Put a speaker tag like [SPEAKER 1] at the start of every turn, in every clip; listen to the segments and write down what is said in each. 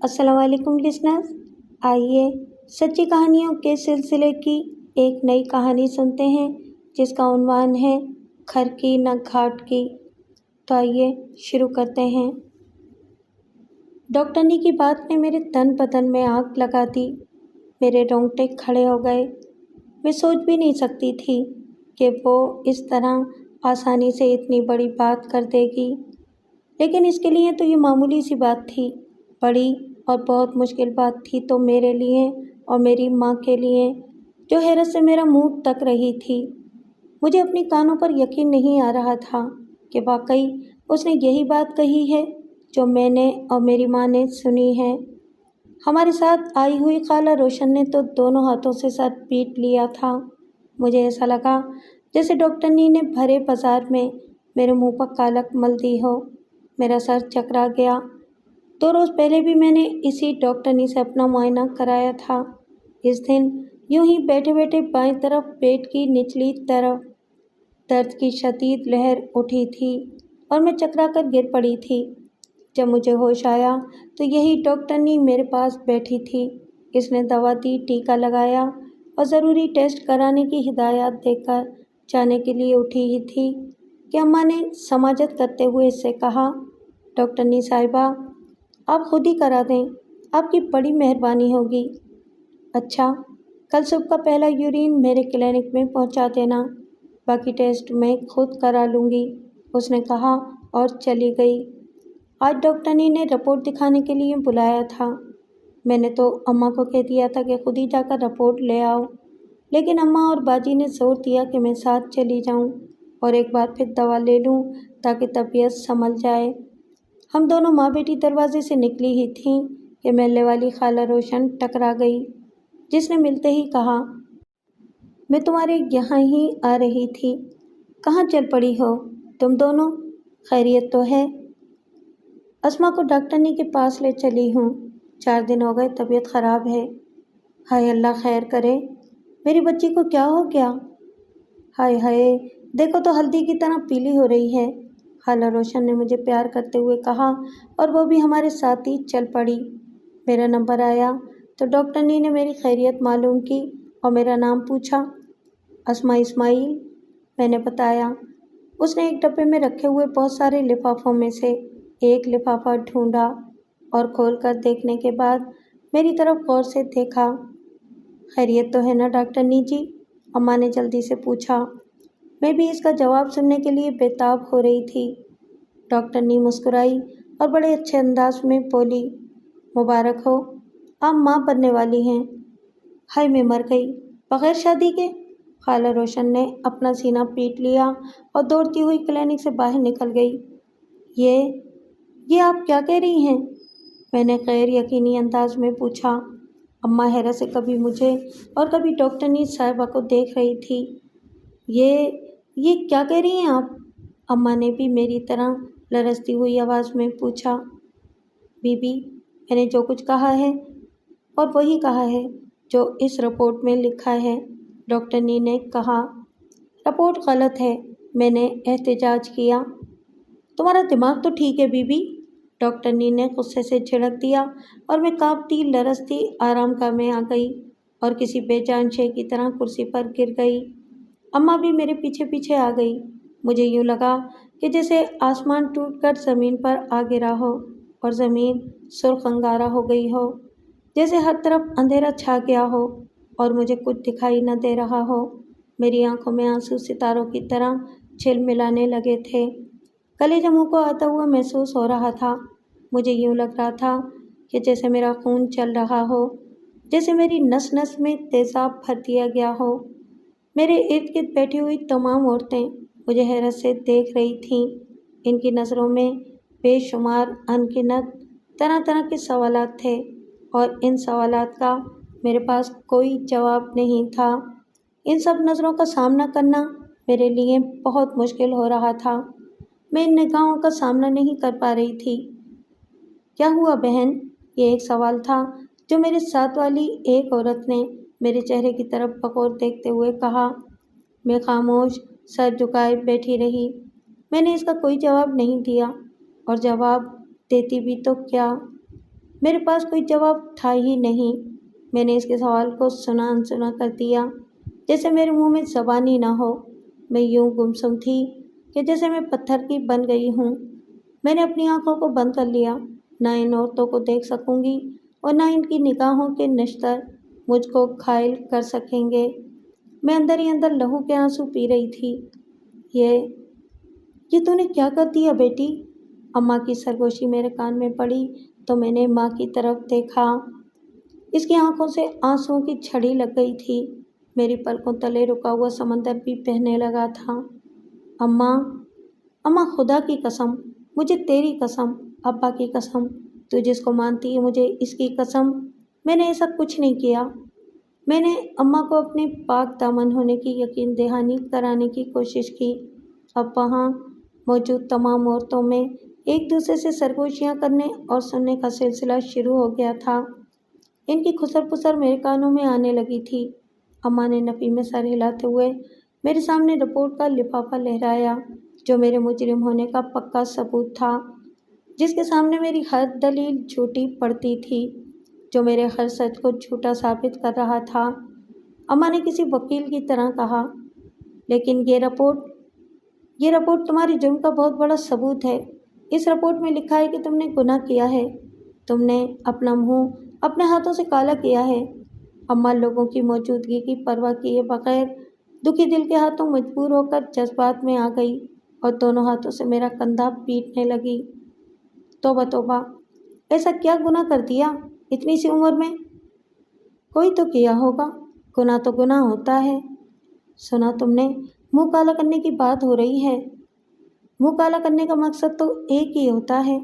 [SPEAKER 1] السلام علیکم لسنرز، آئیے سچی کہانیوں کے سلسلے کی ایک نئی کہانی سنتے ہیں جس کا عنوان ہے گھر کی نہ گھاٹ کی۔ تو آئیے شروع کرتے ہیں۔ ڈاکٹرنی کی بات نے میرے تن بدن میں آگ لگا دی، میرے رونگٹے کھڑے ہو گئے۔ میں سوچ بھی نہیں سکتی تھی کہ وہ اس طرح آسانی سے اتنی بڑی بات کر دے گی، لیکن اس کے لیے تو یہ معمولی سی بات تھی۔ بڑی اور بہت مشکل بات تھی تو میرے لیے اور میری ماں کے لیے، جو حیرت سے میرا منہ تک رہی تھی۔ مجھے اپنی کانوں پر یقین نہیں آ رہا تھا کہ واقعی اس نے یہی بات کہی ہے جو میں نے اور میری ماں نے سنی ہے۔ ہمارے ساتھ آئی ہوئی خالہ روشن نے تو دونوں ہاتھوں سے سر پیٹ لیا تھا۔ مجھے ایسا لگا جیسے ڈاکٹرنی نے بھرے بازار میں میرے منہ پر کالک مل دی ہو۔ میرا سر چکرا گیا۔ 2 روز پہلے بھی میں نے اسی ڈاکٹرنی سے اپنا معائنہ کرایا تھا۔ اس دن یوں ہی بیٹھے بیٹھے بائیں طرف پیٹ کی نچلی طرف درد کی شدید لہر اٹھی تھی اور میں چکرا کر گر پڑی تھی۔ جب مجھے ہوش آیا تو یہی ڈاکٹرنی میرے پاس بیٹھی تھی۔ اس نے دوا دی، ٹیکا لگایا اور ضروری ٹیسٹ کرانے کی ہدایات دے کر جانے کے لیے اٹھی ہی تھی کہ اماں نے سماجت کرتے ہوئے اس سے کہا، ڈاکٹرنی صاحبہ، آپ خود ہی کرا دیں، آپ کی بڑی مہربانی ہوگی۔ اچھا، کل صبح کا پہلا یورین میرے کلینک میں پہنچا دینا، باقی ٹیسٹ میں خود کرا لوں گی، اس نے کہا اور چلی گئی۔ آج ڈاکٹرنی نے رپورٹ دکھانے کے لیے بلایا تھا۔ میں نے تو اماں کو کہہ دیا تھا کہ خود ہی جا کر رپورٹ لے آؤ، لیکن اماں اور باجی نے زور دیا کہ میں ساتھ چلی جاؤں اور ایک بار پھر دوا لے لوں تاکہ طبیعت سنبھل جائے۔ ہم دونوں ماں بیٹی دروازے سے نکلی ہی تھیں کہ محلے والی خالہ روشن ٹکرا گئی، جس نے ملتے ہی کہا، میں تمہارے یہاں ہی آ رہی تھی، کہاں چل پڑی ہو تم دونوں؟ خیریت تو ہے؟ اسما کو ڈاکٹرنی کے پاس لے چلی ہوں، 4 دن ہو گئے طبیعت خراب ہے۔ ہائے اللہ خیر کرے، میری بچی کو کیا ہو گیا؟ ہائے ہائے، دیکھو تو ہلدی کی طرح پیلی ہو رہی ہے، خالہ روشن نے مجھے پیار کرتے ہوئے کہا اور وہ بھی ہمارے ساتھ ہی چل پڑی۔ میرا نمبر آیا تو ڈاکٹرنی نے میری خیریت معلوم کی اور میرا نام پوچھا۔ اسما اسماعیل، میں نے بتایا۔ اس نے ایک ڈبے میں رکھے ہوئے بہت سارے لفافوں میں سے ایک لفافہ ڈھونڈا اور کھول کر دیکھنے کے بعد میری طرف غور سے دیکھا۔ خیریت تو ہے نا ڈاکٹرنی جی؟ اماں نے جلدی سے پوچھا۔ میں بھی اس کا جواب سننے کے لیے بے تاب ہو رہی تھی۔ ڈاکٹرنی مسکرائی اور بڑے اچھے انداز میں بولی، مبارک ہو، آپ ماں بننے والی ہیں۔ ہائے میں مر گئی، بغیر شادی کے؟ خالہ روشن نے اپنا سینہ پیٹ لیا اور دوڑتی ہوئی کلینک سے باہر نکل گئی۔ یہ آپ کیا کہہ رہی ہیں؟ میں نے غیر یقینی انداز میں پوچھا۔ اماں حیرت سے کبھی مجھے اور کبھی ڈاکٹرنی صاحبہ کو دیکھ رہی تھی۔ یہ کیا کہہ رہی ہیں آپ؟ اماں نے بھی میری طرح لرزتی ہوئی آواز میں پوچھا۔ بی بی، میں نے جو کچھ کہا ہے اور وہی کہا ہے جو اس رپورٹ میں لکھا ہے، ڈاکٹرنی نے کہا۔ رپورٹ غلط ہے، میں نے احتجاج کیا۔ تمہارا دماغ تو ٹھیک ہے بی بی، ڈاکٹرنی نے غصے سے جھڑک دیا اور میں کانپتی لرزتی آرام گاہ میں آ گئی اور کسی بے جان شے کی طرح کرسی پر گر گئی۔ اماں بھی میرے پیچھے پیچھے آ گئی۔ مجھے یوں لگا کہ جیسے آسمان ٹوٹ کر زمین پر آ گرا ہو اور زمین سرخ انگارہ ہو گئی ہو، جیسے ہر طرف اندھیرا چھا گیا ہو اور مجھے کچھ دکھائی نہ دے رہا ہو۔ میری آنکھوں میں آنسو ستاروں کی طرح جھلملانے لگے تھے۔ کلیجہ منہ کو آتا ہوا محسوس ہو رہا تھا۔ مجھے یوں لگ رہا تھا کہ جیسے میرا خون چل رہا ہو، جیسے میری نس نس میں تیزاب بھر دیا گیا ہو۔ میرے ارد گرد بیٹھی ہوئی تمام عورتیں مجھے حیرت سے دیکھ رہی تھیں۔ ان کی نظروں میں بے شمار انگنت طرح طرح کے سوالات تھے اور ان سوالات کا میرے پاس کوئی جواب نہیں تھا۔ ان سب نظروں کا سامنا کرنا میرے لیے بہت مشکل ہو رہا تھا۔ میں ان نگاہوں کا سامنا نہیں کر پا رہی تھی۔ کیا ہوا بہن؟ یہ ایک سوال تھا جو میرے ساتھ والی ایک عورت نے میرے چہرے کی طرف بغور دیکھتے ہوئے کہا۔ میں خاموش سر جھکائے بیٹھی رہی۔ میں نے اس کا کوئی جواب نہیں دیا، اور جواب دیتی بھی تو کیا؟ میرے پاس کوئی جواب تھا ہی نہیں۔ میں نے اس کے سوال کو سنا انسنا کر دیا، جیسے میرے منہ میں زبان ہی نہ ہو۔ میں یوں گمسم تھی کہ جیسے میں پتھر کی بن گئی ہوں۔ میں نے اپنی آنکھوں کو بند کر لیا، نہ ان عورتوں کو دیکھ سکوں گی اور نہ ان کی نگاہوں کے نشتر مجھ کو گھائل کر سکیں گے۔ میں اندر ہی اندر لہو کے آنسو پی رہی تھی۔ یہ تو نے کیا کر دیا بیٹی؟ اماں کی سرگوشی میرے کان میں پڑی تو میں نے ماں کی طرف دیکھا۔ اس کی آنکھوں سے آنسوؤں کی چھڑی لگ گئی تھی۔ میری پلکوں تلے رکا ہوا سمندر بھی بہنے لگا تھا۔ اماں خدا کی قسم، مجھے تیری قسم، ابا کی قسم، تو جس کو مانتی ہے مجھے اس کی قسم، میں نے ایسا کچھ نہیں کیا۔ میں نے اماں کو اپنے پاک دامن ہونے کی یقین دہانی کرانے کی کوشش کی۔ اب وہاں موجود تمام عورتوں میں ایک دوسرے سے سرگوشیاں کرنے اور سننے کا سلسلہ شروع ہو گیا تھا۔ ان کی خسر پسر میرے کانوں میں آنے لگی تھی۔ اماں نے نفی میں سر ہلاتے ہوئے میرے سامنے رپورٹ کا لفافہ لہرایا، جو میرے مجرم ہونے کا پکا ثبوت تھا، جس کے سامنے میری ہر دلیل جھوٹی پڑتی تھی، جو میرے ہر سچ کو جھوٹا ثابت کر رہا تھا۔ اماں نے کسی وکیل کی طرح کہا، لیکن یہ رپورٹ تمہارے جرم کا بہت بڑا ثبوت ہے۔ اس رپورٹ میں لکھا ہے کہ تم نے گناہ کیا ہے، تم نے اپنا منہ اپنے ہاتھوں سے کالا کیا ہے۔ اماں لوگوں کی موجودگی کی پرواہ کیے بغیر دکھی دل کے ہاتھوں مجبور ہو کر جذبات میں آ گئی اور دونوں ہاتھوں سے میرا کندھا پیٹنے لگی۔ توبہ توبہ، ایسا کیا گناہ کر دیا اتنی سی عمر میں؟ کوئی تو کیا ہوگا، گناہ تو گناہ ہوتا ہے۔ سنا تم نے، منہ کالا کرنے کی بات ہو رہی ہے۔ منہ کالا کرنے کا مقصد تو ایک ہی ہوتا ہے۔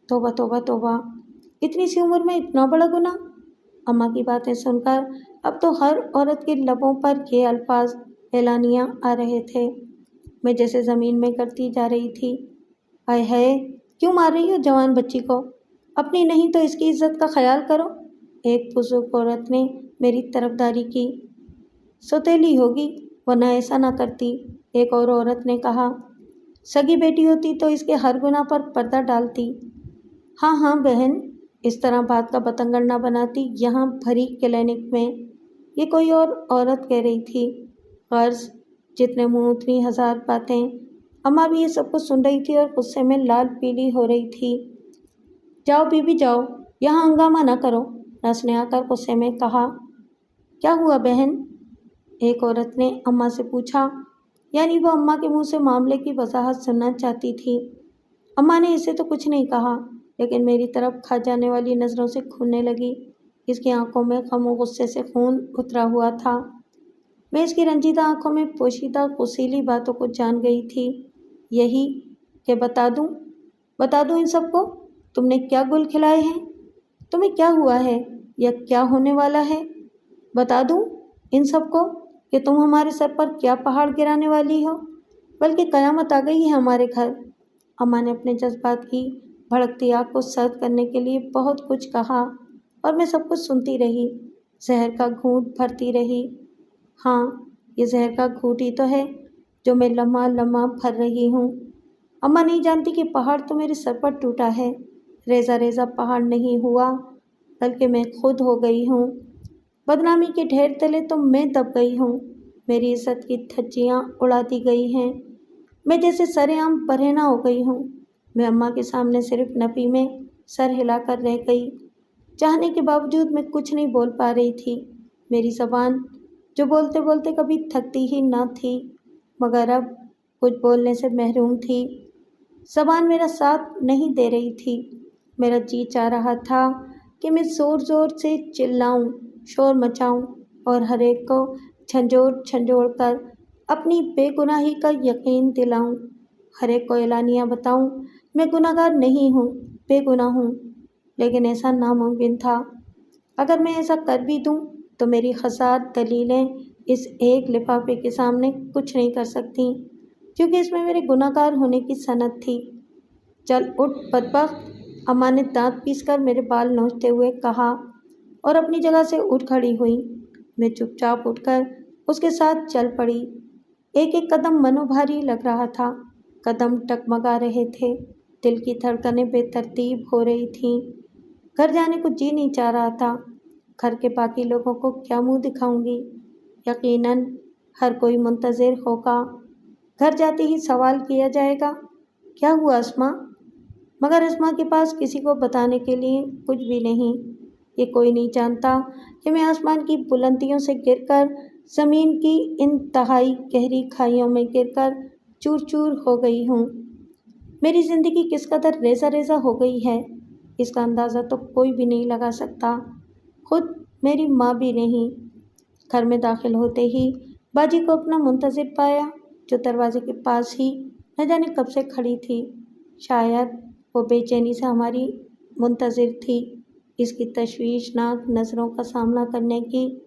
[SPEAKER 1] توبہ توبہ توبہ، اتنی سی عمر میں اتنا بڑا گناہ؟ اماں کی باتیں سن کر اب تو ہر عورت کے لبوں پر یہ الفاظ اعلانیہ آ رہے تھے۔ میں جیسے زمین میں گرتی جا رہی تھی۔ آئے ہائے، کیوں مار رہی ہو جوان بچی کو؟ اپنی نہیں تو اس کی عزت کا خیال کرو۔ ایک بزرگ عورت نے میری طرفداری کی۔ سوتیلی ہوگی ورنہ ایسا نہ کرتی، ایک اور عورت نے کہا۔ سگی بیٹی ہوتی تو اس کے ہر گناہ پر پردہ ڈالتی۔ ہاں ہاں بہن، اس طرح بات کا بتنگڑ نہ بناتی یہاں بھری کلینک میں، یہ کوئی اور عورت کہہ رہی تھی۔ غرض جتنے منہ اتنی ہزار باتیں۔ اماں بھی یہ سب کچھ سن رہی تھی اور غصے میں لال پیلی ہو رہی تھی۔ جاؤ بی بی جاؤ، یہاں ہنگامہ نہ کرو، نرس نے آ کر غصے میں کہا۔ کیا ہوا بہن؟ ایک عورت نے اماں سے پوچھا، یعنی وہ اماں کے منہ سے معاملے کی وضاحت سننا چاہتی تھی۔ اماں نے اسے تو کچھ نہیں کہا، لیکن میری طرف کھا جانے والی نظروں سے کھولنے لگی۔ اس کی آنکھوں میں غم و غصے سے خون اترا ہوا تھا۔ میں اس کی رنجیدہ آنکھوں میں پوشیدہ غسیلی باتوں کو جان گئی تھی۔ یہی کہ بتا دوں ان سب کو، تم نے کیا گل کھلائے ہیں، تمہیں کیا ہوا ہے یا کیا ہونے والا ہے؟ بتا دوں ان سب کو کہ تم ہمارے سر پر کیا پہاڑ گرانے والی ہو، بلکہ قیامت آ گئی ہے ہمارے گھر۔ اماں نے اپنے جذبات کی بھڑکتی آگ کو سرد کرنے کے لیے بہت کچھ کہا اور میں سب کچھ سنتی رہی، زہر کا گھونٹ بھرتی رہی۔ ہاں، یہ زہر کا گھونٹ ہی تو ہے جو میں لمحہ لمحہ بھر رہی ہوں۔ اماں نہیں جانتی کہ پہاڑ تو میرے سر پر ٹوٹا ہے، ریزہ ریزہ پہاڑ نہیں ہوا، بلکہ میں خود ہو گئی ہوں۔ بدنامی کے ڈھیر تلے تو میں دب گئی ہوں، میری عزت کی دھجیاں اڑا دی گئی ہیں، میں جیسے سر عام برہنہ ہو گئی ہوں۔ میں اماں کے سامنے صرف نفی میں سر ہلا کر رہ گئی۔ چاہنے کے باوجود میں کچھ نہیں بول پا رہی تھی۔ میری زبان جو بولتے بولتے کبھی تھکتی ہی نہ تھی، مگر اب کچھ بولنے سے محروم تھی۔ زبان میرا ساتھ نہیں دے رہی تھی۔ میرا جی چاہ رہا تھا کہ میں زور زور سے چلاؤں، شور مچاؤں اور ہر ایک کو جھنجھوڑ جھنجھوڑ کر اپنی بے گناہی کا یقین دلاؤں، ہر ایک کو اعلانیہ بتاؤں میں گناہ گار نہیں ہوں، بے گناہ ہوں۔ لیکن ایسا ناممکن تھا۔ اگر میں ایسا کر بھی دوں تو میری ہزار دلیلیں اس ایک لفافے کے سامنے کچھ نہیں کر سکتیں، کیونکہ اس میں میرے گناہ گار ہونے کی سند تھی۔ چل اٹھ بدبخت، اماں نے دانت پیس کر میرے بال نوچتے ہوئے کہا اور اپنی جگہ سے اٹھ کھڑی ہوئی۔ میں چپ چاپ اٹھ کر اس کے ساتھ چل پڑی۔ ایک ایک قدم منو بھاری لگ رہا تھا، قدم ٹگمگا رہے تھے، دل کی دھڑکنیں بے ترتیب ہو رہی تھیں۔ گھر جانے کو جی نہیں چاہ رہا تھا۔ گھر کے باقی لوگوں کو کیا منہ دکھاؤں گی؟ یقیناً ہر کوئی منتظر ہوگا۔ گھر جاتے ہی سوال کیا جائے گا، کیا ہوا اسما؟ مگر اسما کے پاس کسی کو بتانے کے لیے کچھ بھی نہیں۔ یہ کوئی نہیں جانتا کہ میں آسمان کی بلندیوں سے گر کر زمین کی انتہائی گہری کھائیوں میں گر کر چور چور ہو گئی ہوں۔ میری زندگی کس قدر ریزہ ریزہ ہو گئی ہے، اس کا اندازہ تو کوئی بھی نہیں لگا سکتا، خود میری ماں بھی نہیں۔ گھر میں داخل ہوتے ہی باجی کو اپنا منتظر پایا، جو دروازے کے پاس ہی نہ جانے کب سے کھڑی تھی۔ شاید وہ بے چینی سے ہماری منتظر تھی۔ اس کی تشویشناک نظروں کا سامنا کرنے کی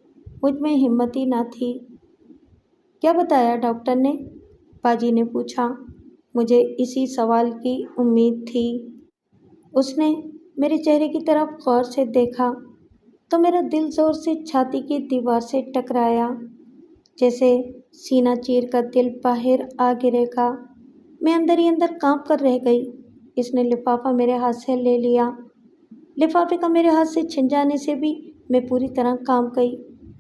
[SPEAKER 1] مجھ میں ہمت ہی نہ تھی۔ کیا بتایا ڈاکٹر نے؟ باجی نے پوچھا۔ مجھے اسی سوال کی امید تھی۔ اس نے میرے چہرے کی طرف غور سے دیکھا تو میرا دل زور سے چھاتی کی دیوار سے ٹکرایا، جیسے سینہ چیر کر دل باہر آ گرے گا۔ میں اندر ہی اندر کانپ کر رہ گئی۔ اس نے لفافہ میرے ہاتھ سے لے لیا۔ لفافے کا میرے ہاتھ سے چھن جانے سے بھی میں پوری طرح کانپ گئی۔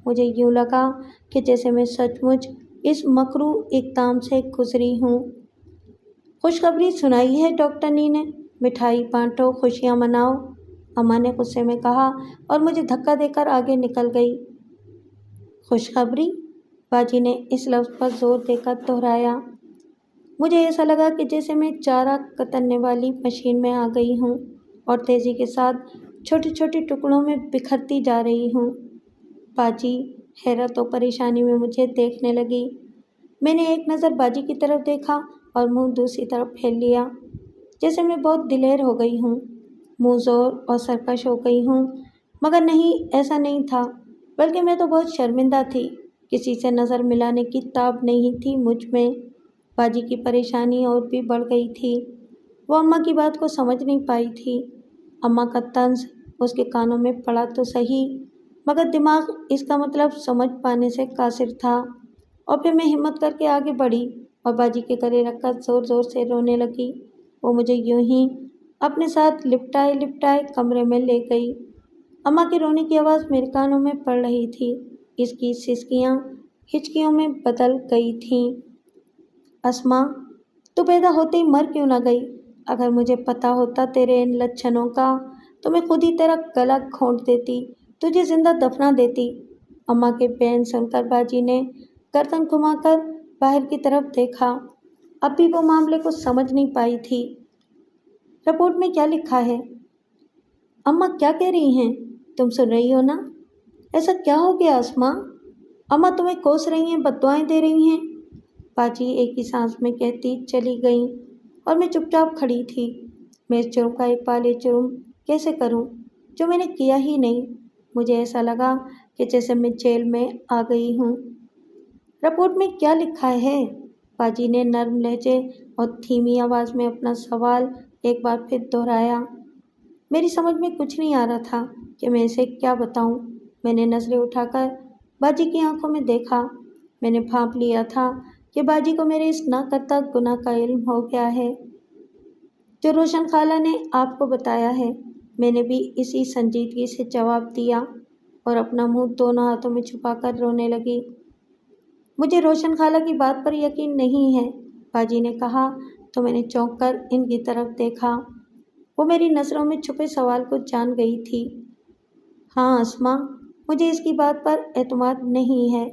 [SPEAKER 1] مجھے یوں لگا کہ جیسے میں سچ مچ اس مکروہ اقدام سے گزری ہوں۔ خوشخبری سنائی ہے ڈاکٹرنی نے، مٹھائی بانٹو، خوشیاں مناؤ، اماں نے غصے میں کہا اور مجھے دھکا دے کر آگے نکل گئی۔ خوشخبری؟ باجی نے اس لفظ پر زور دے کر دہرایا۔ مجھے ایسا لگا کہ جیسے میں چارہ کترنے والی مشین میں آ گئی ہوں اور تیزی کے ساتھ چھوٹے چھوٹے ٹکڑوں میں بکھرتی جا رہی ہوں۔ باجی حیرت و پریشانی میں مجھے دیکھنے لگی۔ میں نے ایک نظر باجی کی طرف دیکھا اور منہ دوسری طرف پھیر لیا، جیسے میں بہت دلیر ہو گئی ہوں، منہ زور اور سرکش ہو گئی ہوں۔ مگر نہیں، ایسا نہیں تھا، بلکہ میں تو بہت شرمندہ تھی۔ کسی سے نظر ملانے کی تاب نہیں تھی مجھ میں۔ باجی کی پریشانی اور بھی بڑھ گئی تھی۔ وہ اماں کی بات کو سمجھ نہیں پائی تھی۔ اماں کا طنز اس کے کانوں میں پڑا تو صحیح، مگر دماغ اس کا مطلب سمجھ پانے سے قاصر تھا۔ اور پھر میں ہمت کر کے آگے بڑھی اور باجی کے گلے رکھ کر زور زور سے رونے لگی۔ وہ مجھے یوں ہی اپنے ساتھ لپٹائے لپٹائے کمرے میں لے گئی۔ اماں کے رونے کی آواز میرے کانوں میں پڑ رہی تھی۔ اس کی سسکیاں ہچکیوں میں بدل گئی تھیں۔ اسما، تو پیدا ہوتے ہی مر کیوں نہ گئی؟ اگر مجھے پتا ہوتا تیرے ان لچھنوں کا تو میں خود ہی تیرا گلا گھونٹ دیتی، تجھے زندہ دفنا دیتی۔ اماں کے بیان سن کر باجی نے گردن گھما کر باہر کی طرف دیکھا۔ اب بھی وہ معاملے کو سمجھ نہیں پائی تھی۔ رپورٹ میں کیا لکھا ہے؟ اماں کیا کہہ رہی ہیں؟ تم سن رہی ہو نا؟ ایسا کیا ہو گیا اسما؟ اماں تمہیں کوس رہی ہیں، بد دعائیں دے رہی ہیں؟ باجی ایک ہی سانس میں کہتی چلی گئیں اور میں چپ چاپ کھڑی تھی۔ میں اس جرم کا ایک پالے جرم کیسے کروں جو میں نے کیا ہی نہیں؟ مجھے ایسا لگا کہ جیسے میں جیل میں آ گئی ہوں۔ رپورٹ میں کیا لکھا ہے؟ باجی نے نرم لہجے اور دھیمی آواز میں اپنا سوال ایک بار پھر دہرایا۔ میری سمجھ میں کچھ نہیں آ رہا تھا کہ میں اسے کیا بتاؤں۔ میں نے نظریں اٹھا کر باجی کی آنکھوں میں دیکھا۔ میں نے بھانپ لیا تھا کہ باجی کو میرے اس نہ کرتا گناہ کا علم ہو گیا ہے جو روشن خالہ نے آپ کو بتایا ہے۔ میں نے بھی اسی سنجیدگی سے جواب دیا اور اپنا منہ دونوں ہاتھوں میں چھپا کر رونے لگی۔ مجھے روشن خالہ کی بات پر یقین نہیں ہے، باجی نے کہا تو میں نے چونک کر ان کی طرف دیکھا۔ وہ میری نظروں میں چھپے سوال کو جان گئی تھی۔ ہاں اسما، مجھے اس کی بات پر اعتماد نہیں ہے،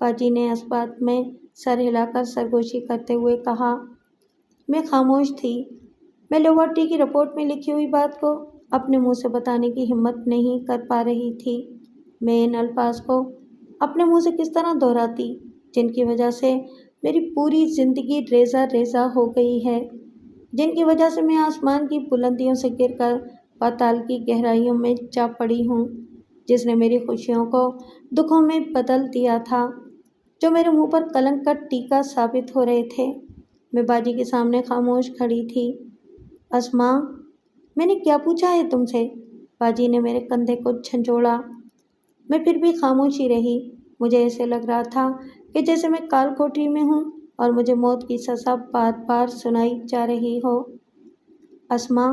[SPEAKER 1] باجی نے اس بات میں سر ہلا کر سرگوشی کرتے ہوئے کہا۔ میں خاموش تھی۔ میں لیبارٹری کی رپورٹ میں لکھی ہوئی بات کو اپنے منہ سے بتانے کی ہمت نہیں کر پا رہی تھی۔ میں ان الفاظ کو اپنے منہ سے کس طرح دہراتی جن کی وجہ سے میری پوری زندگی ریزہ ریزہ ہو گئی ہے، جن کی وجہ سے میں آسمان کی بلندیوں سے گر کر پاتال کی گہرائیوں میں جا پڑی ہوں، جس نے میری خوشیوں کو دکھوں میں بدل دیا تھا، جو میرے منہ پر کلنک کا ٹیکا ثابت ہو رہے تھے۔ میں باجی کے سامنے خاموش کھڑی تھی۔ اسما، میں نے کیا پوچھا ہے تم سے؟ باجی نے میرے کندھے کو جھنجھوڑا۔ میں پھر بھی خاموش ہی رہی۔ مجھے ایسے لگ رہا تھا کہ جیسے میں کال کوٹری میں ہوں اور مجھے موت کی سزا بار بار سنائی جا رہی ہو۔ اسما،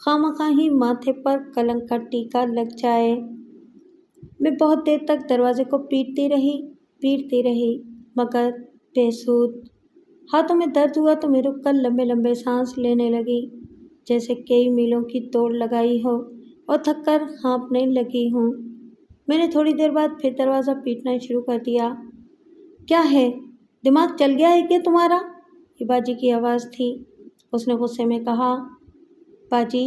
[SPEAKER 1] خواہ ہی ماتھے پر کلنک کا ٹیکا لگ جائے۔ میں بہت دیر تک دروازے کو پیٹتی رہی مگر بے سود۔ ہاتھوں میں درد ہوا تو میں رک کر لمبے لمبے سانس لینے لگی، جیسے کئی میلوں کی دوڑ لگائی ہو اور تھک کر ہانپنے لگی ہوں۔ میں نے تھوڑی دیر بعد پھر دروازہ پیٹنا شروع کر دیا۔ کیا ہے، دماغ چل گیا ہے کیا تمہارا؟ یہ باجی کی آواز تھی۔ اس نے غصے میں کہا، باجی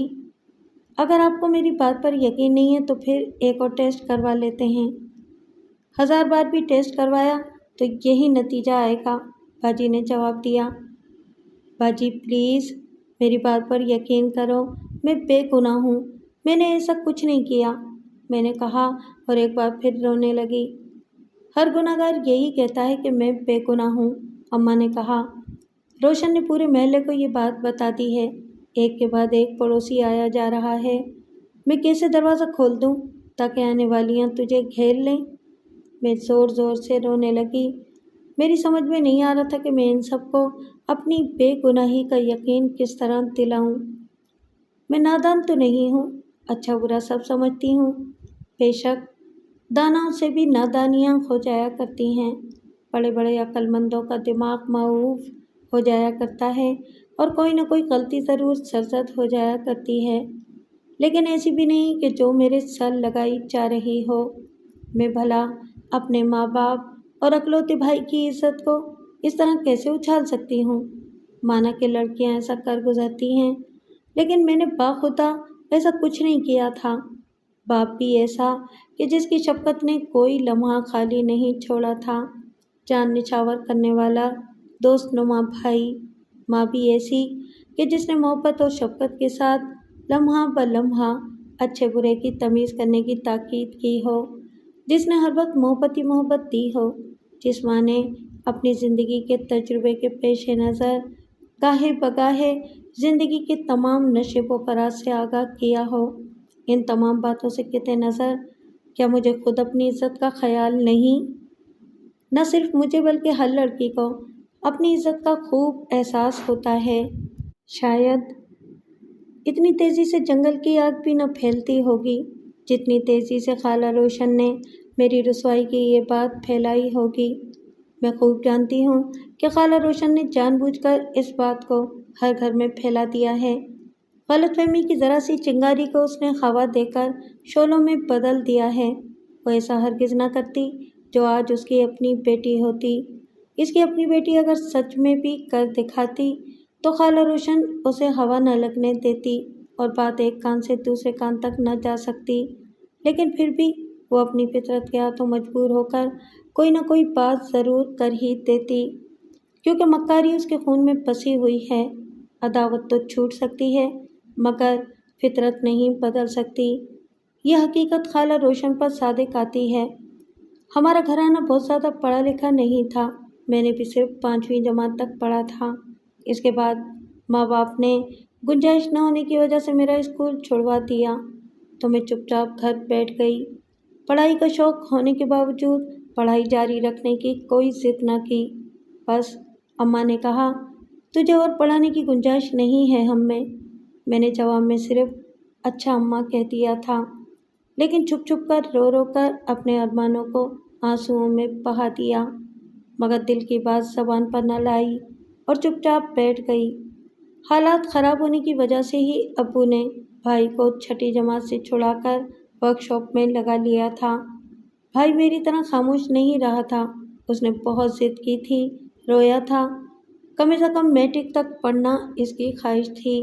[SPEAKER 1] اگر آپ کو میری بات پر یقین نہیں ہے تو پھر ایک اور ٹیسٹ کروا لیتے ہیں۔ 1000 بار بھی ٹیسٹ کروایا تو یہی نتیجہ آئے گا، باجی نے جواب دیا۔ باجی پلیز میری بات پر یقین کرو، میں بے گناہ ہوں، میں نے ایسا کچھ نہیں کیا، میں نے کہا اور ایک بار پھر رونے لگی۔ ہر گناہ گار یہی کہتا ہے کہ میں بے گناہ ہوں، اماں نے کہا۔ روشن نے پورے محلے کو یہ بات بتا دی ہے، ایک کے بعد ایک پڑوسی آیا جا رہا ہے، میں کیسے دروازہ کھول دوں تاکہ آنے والیاں تجھے گھیر لیں؟ میں زور زور سے رونے لگی۔ میری سمجھ میں نہیں آ رہا تھا کہ میں ان سب کو اپنی بے گناہی کا یقین کس طرح دلاؤں۔ میں نادان تو نہیں ہوں، اچھا برا سب سمجھتی ہوں۔ بے شک داناؤں سے بھی نادانیاں ہو جایا کرتی ہیں، بڑے بڑے عقل مندوں کا دماغ معوف ہو جایا کرتا ہے اور کوئی نہ کوئی غلطی ضرور سرزد ہو جایا کرتی ہے، لیکن ایسی بھی نہیں کہ جو میرے سر لگائی جا رہی ہو۔ میں بھلا اپنے ماں باپ اور اکلوتے بھائی کی عزت کو اس طرح کیسے اچھال سکتی ہوں؟ مانا کہ لڑکیاں ایسا کر گزرتی ہیں، لیکن میں نے باخدا ایسا کچھ نہیں کیا تھا۔ باپ بھی ایسا کہ جس کی شفقت نے کوئی لمحہ خالی نہیں چھوڑا تھا، جان نچھاور کرنے والا دوست نما بھائی۔ ماں بھی ایسی کہ جس نے محبت اور شفقت کے ساتھ لمحہ بہ لمحہ اچھے برے کی تمیز کرنے کی تاکید کی ہو، جس نے ہر وقت محبت ہی محبت دی ہو، جس ماں نے اپنی زندگی کے تجربے کے پیش نظر گاہے بگاہے زندگی کے تمام نشیب و فراز سے آگاہ کیا ہو۔ ان تمام باتوں سے قطع نظر کیا مجھے خود اپنی عزت کا خیال نہیں؟ نہ صرف مجھے بلکہ ہر لڑکی کو اپنی عزت کا خوب احساس ہوتا ہے۔ شاید اتنی تیزی سے جنگل کی آگ بھی نہ پھیلتی ہوگی جتنی تیزی سے خالہ روشن نے میری رسوائی کی یہ بات پھیلائی ہوگی۔ میں خوب جانتی ہوں کہ خالہ روشن نے جان بوجھ کر اس بات کو ہر گھر میں پھیلا دیا ہے۔ غلط فہمی کی ذرا سی چنگاری کو اس نے ہوا دے کر شعلوں میں بدل دیا ہے۔ وہ ایسا ہرگز نہ کرتی جو آج اس کی اپنی بیٹی ہوتی۔ اس کی اپنی بیٹی اگر سچ میں بھی کر دکھاتی تو خالہ روشن اسے ہوا نہ لگنے دیتی اور بات ایک کان سے دوسرے کان تک نہ جا سکتی، لیکن پھر بھی وہ اپنی فطرت کے ہاتھوں مجبور ہو کر کوئی نہ کوئی بات ضرور کر ہی دیتی، کیونکہ مکاری اس کے خون میں بسی ہوئی ہے۔ عداوت تو چھوٹ سکتی ہے مگر فطرت نہیں بدل سکتی۔ یہ حقیقت خالہ روشن پر صادق آتی ہے۔ ہمارا گھرانہ بہت زیادہ پڑھا لکھا نہیں تھا، میں نے بھی صرف 5ویں جماعت تک پڑھا تھا۔ اس کے بعد ماں باپ نے گنجائش نہ ہونے کی وجہ سے میرا اسکول چھڑوا دیا تو میں چپ چاپ گھر بیٹھ گئی۔ پڑھائی کا شوق ہونے کے باوجود پڑھائی جاری رکھنے کی کوئی ضد نہ کی۔ بس اماں نے کہا، تجھے اور پڑھانے کی گنجائش نہیں ہے ہم میں نے جواب میں صرف اچھا اماں کہہ دیا تھا، لیکن چھپ چھپ کر رو رو کر اپنے ارمانوں کو آنسوؤں میں بہا دیا، مگر دل کی بات زبان پر نہ لائی اور چپ چاپ بیٹھ گئی۔ حالات خراب ہونے کی وجہ سے ہی ابو نے بھائی کو 6ٹھی جماعت سے چھڑا کر ورک شاپ میں لگا لیا تھا۔ بھائی میری طرح خاموش نہیں رہا تھا، اس نے بہت ضد کی تھی، رویا تھا، کم از کم میٹرک تک پڑھنا اس کی خواہش تھی،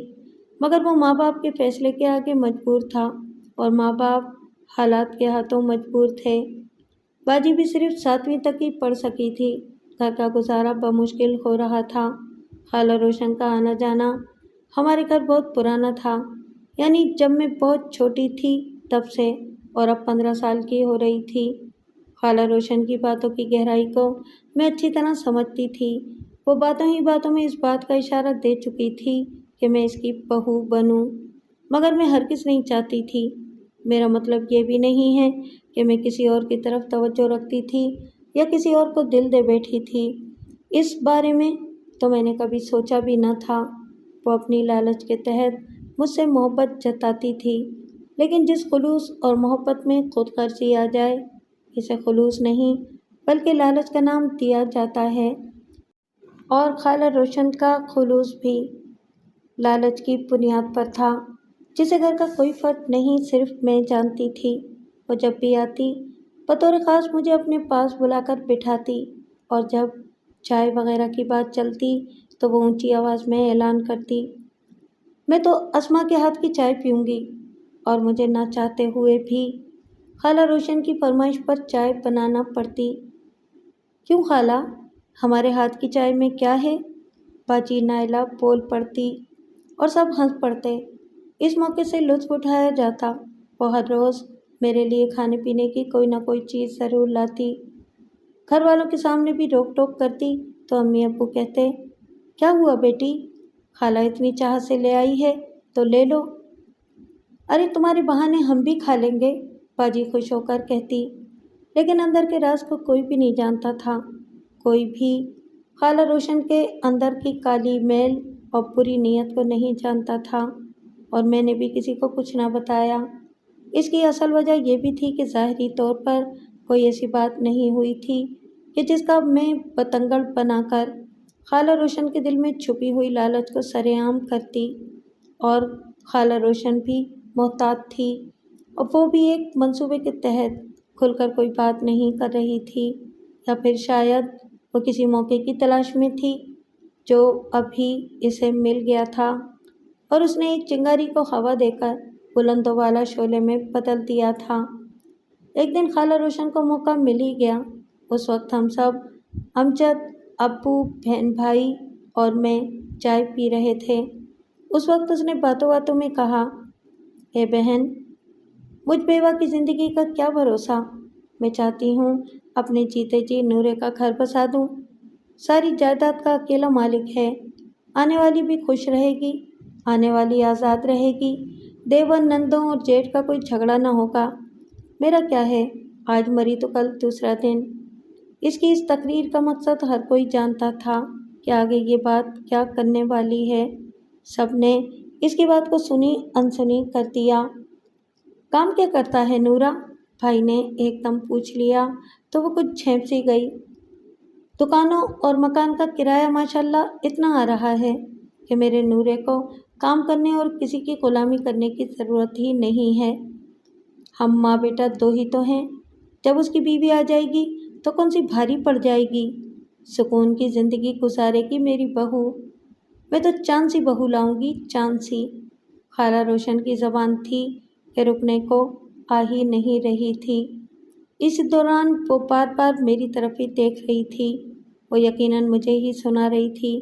[SPEAKER 1] مگر وہ ماں باپ کے فیصلے کے آگے مجبور تھا اور ماں باپ حالات کے ہاتھوں مجبور تھے۔ باجی بھی صرف 7ویں تک ہی پڑھ سکی تھی، گھر کا گزارا بمشکل ہو رہا تھا۔ خالہ روشن کا آنا جانا ہمارے گھر بہت پرانا تھا، یعنی جب میں بہت چھوٹی تھی تب سے، اور اب 15 سال کی ہو رہی تھی۔ خالہ روشن کی باتوں کی گہرائی کو میں اچھی طرح سمجھتی تھی۔ وہ باتوں ہی باتوں میں اس بات کا اشارہ دے چکی تھی کہ میں اس کی بہو بنوں، مگر میں ہرگز نہیں چاہتی تھی۔ میرا مطلب یہ بھی نہیں ہے کہ میں کسی اور کی طرف توجہ رکھتی تھی یا کسی اور کو دل دے بیٹھی تھی، اس بارے میں تو میں نے کبھی سوچا بھی نہ تھا۔ وہ اپنی لالچ کے تحت مجھ سے محبت جتاتی تھی، لیکن جس خلوص اور محبت میں خود غرضی آ جائے اسے خلوص نہیں بلکہ لالچ کا نام دیا جاتا ہے۔ اور خالہ روشن کا خلوص بھی لالچ کی بنیاد پر تھا، جسے گھر کا کوئی فرد نہیں صرف میں جانتی تھی۔ وہ جب بھی آتی بطور خاص مجھے اپنے پاس بلا کر بٹھاتی، اور جب چائے وغیرہ کی بات چلتی تو وہ اونچی آواز میں اعلان کرتی، میں تو اسما کے ہاتھ کی چائے پیوں گی۔ اور مجھے نہ چاہتے ہوئے بھی خالہ روشن کی فرمائش پر چائے بنانا پڑتی۔ کیوں خالہ، ہمارے ہاتھ کی چائے میں کیا ہے؟ باجی نائلہ بول پڑتی اور سب ہنس پڑتے۔ اس موقع سے لطف اٹھایا جاتا۔ وہ ہر روز میرے لیے کھانے پینے کی کوئی نہ کوئی چیز ضرور لاتی۔ گھر والوں کے سامنے بھی روک ٹوک کرتی تو امی ابو کہتے، کیا ہوا بیٹی، خالہ اتنی چاہت سے لے آئی ہے تو لے لو۔ ارے تمہارے بہانے ہم بھی کھا لیں گے، باجی خوش ہو کر کہتی، لیکن اندر کے راز کو کوئی بھی نہیں جانتا تھا۔ کوئی بھی خالہ روشن کے اندر کی کالی میل اور بری نیت کو نہیں جانتا تھا، اور میں نے بھی کسی کو کچھ نہ بتایا۔ اس کی اصل وجہ یہ بھی تھی کہ ظاہری طور پر کوئی ایسی بات نہیں ہوئی تھی کہ جس کا میں بتنگڑ بنا کر خالہ روشن کے دل میں چھپی ہوئی لالچ کو سرے عام کرتی۔ اور خالہ روشن بھی محتاط تھی، اور وہ بھی ایک منصوبے کے تحت کھل کر کوئی بات نہیں کر رہی تھی، یا پھر شاید وہ کسی موقع کی تلاش میں تھی جو ابھی اسے مل گیا تھا، اور اس نے ایک چنگاری کو ہوا دے کر بلند و بالا شعلے میں بدل دیا تھا۔ ایک دن خالہ روشن کو موقع مل ہی گیا۔ اس وقت ہم سب، امجد، ابو، بہن بھائی اور میں چائے پی رہے تھے۔ اس وقت اس نے باتوں باتوں میں کہا، اے بہن، مجھ بیوہ کی زندگی کا کیا بھروسہ؟ میں چاہتی ہوں اپنے جیتے جی نورے کا گھر بسا دوں۔ ساری جائیداد کا اکیلا مالک ہے، آنے والی بھی خوش رہے گی، آنے والی آزاد رہے گی، دیور نندوں اور جیٹھ کا کوئی جھگڑا نہ ہوگا۔ میرا کیا ہے، آج مری تو کل دوسرا دن۔ اس کی اس تقریر کا مقصد ہر کوئی جانتا تھا کہ آگے یہ بات کیا کرنے والی ہے۔ سب نے اس کی بات کو سنی انسنی کر دیا۔ کام کیا کرتا ہے نورا؟ بھائی نے ایک دم پوچھ لیا تو وہ کچھ جھینپ سی گئی۔ دکانوں اور مکان کا کرایہ ماشاءاللہ اتنا آ رہا ہے کہ میرے نورے کو کام کرنے اور کسی کی غلامی کرنے کی ضرورت ہی نہیں ہے۔ ہم ماں بیٹا دو ہی تو ہیں، جب اس کی بیوی آ جائے گی تو کون سی بھاری پڑ جائے گی۔ سکون کی زندگی گزارے گی میری بہو۔ میں تو چاند سی بہو لاؤں گی، چاند سی۔ خالہ روشن کی زبان تھی کہ رکنے کو آ ہی نہیں رہی تھی۔ اس دوران وہ بار بار میری طرف ہی دیکھ رہی تھی۔ وہ یقیناً مجھے ہی سنا رہی تھی۔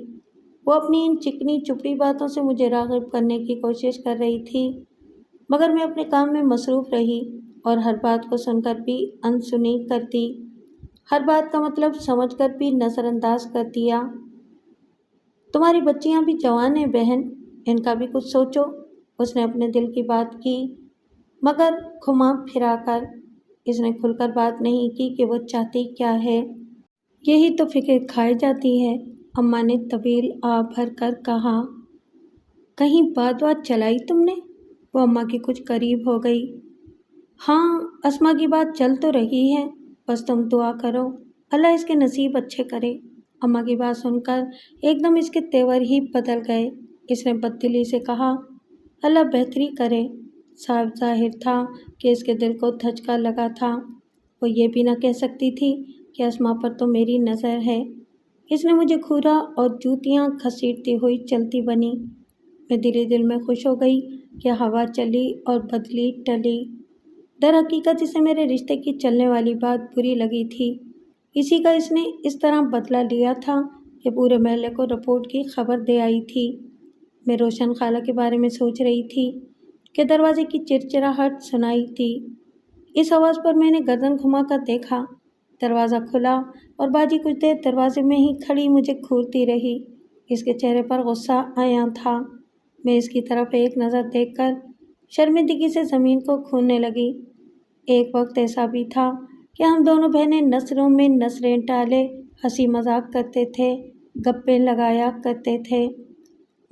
[SPEAKER 1] وہ اپنی ان چکنی چپڑی باتوں سے مجھے راغب کرنے کی کوشش کر رہی تھی، مگر میں اپنے کام میں مصروف رہی اور ہر بات کو سن کر بھی انسنی کر دی، ہر بات کا مطلب سمجھ کر بھی نظر انداز کر دیا۔ تمہاری بچیاں بھی جوان ہیں بہن، ان کا بھی کچھ سوچو۔ اس نے اپنے دل کی بات کی، مگر گھما پھرا کر اس نے کھل کر بات نہیں کی کہ وہ چاہتی کیا ہے۔ یہی تو فکر کھائی جاتی ہے، اماں نے طویل آہ بھر کر کہا۔ کہیں بات چلائی تم نے؟ وہ اماں کی کچھ قریب ہو گئی۔ ہاں، اسما کی بات چل تو رہی ہے، بس تم دعا کرو اللہ اس کے نصیب اچھے کرے۔ اماں کی بات سن کر ایک دم اس کے تیور ہی بدل گئے۔ اس نے بددلی سے کہا، اللہ بہتری کرے۔ صاحب ظاہر تھا کہ اس کے دل کو دھچکا لگا تھا۔ وہ یہ بھی نہ کہہ سکتی تھی کہ اسما پر تو میری نظر ہے۔ اس نے مجھے گھورا اور جوتیاں گھسیٹتی ہوئی چلتی بنی۔ میں دل ہی دل میں خوش ہو گئی کہ ہوا چلی اور بدلی ٹلی۔ در حقیقت اسے میرے رشتے کی چلنے والی بات بری لگی تھی، اسی کا اس نے اس طرح بدلہ لیا تھا کہ پورے محلے کو رپورٹ کی خبر دے آئی تھی۔ میں روشن خالہ کے بارے میں سوچ رہی تھی کہ دروازے کی چرچراہٹ سنائی تھی۔ اس آواز پر میں نے گردن گھما کر دیکھا۔ دروازہ کھلا اور باجی کچھ دیر دروازے میں ہی کھڑی مجھے گھورتی رہی۔ اس کے چہرے پر غصہ آیا تھا۔ میں اس کی طرف ایک نظر دیکھ کر شرمندگی سے زمین کو کھونے لگی۔ ایک وقت ایسا بھی تھا کہ ہم دونوں بہنیں نظروں میں نظریں ڈالے ہنسی مذاق کرتے تھے، گپیں لگایا کرتے تھے،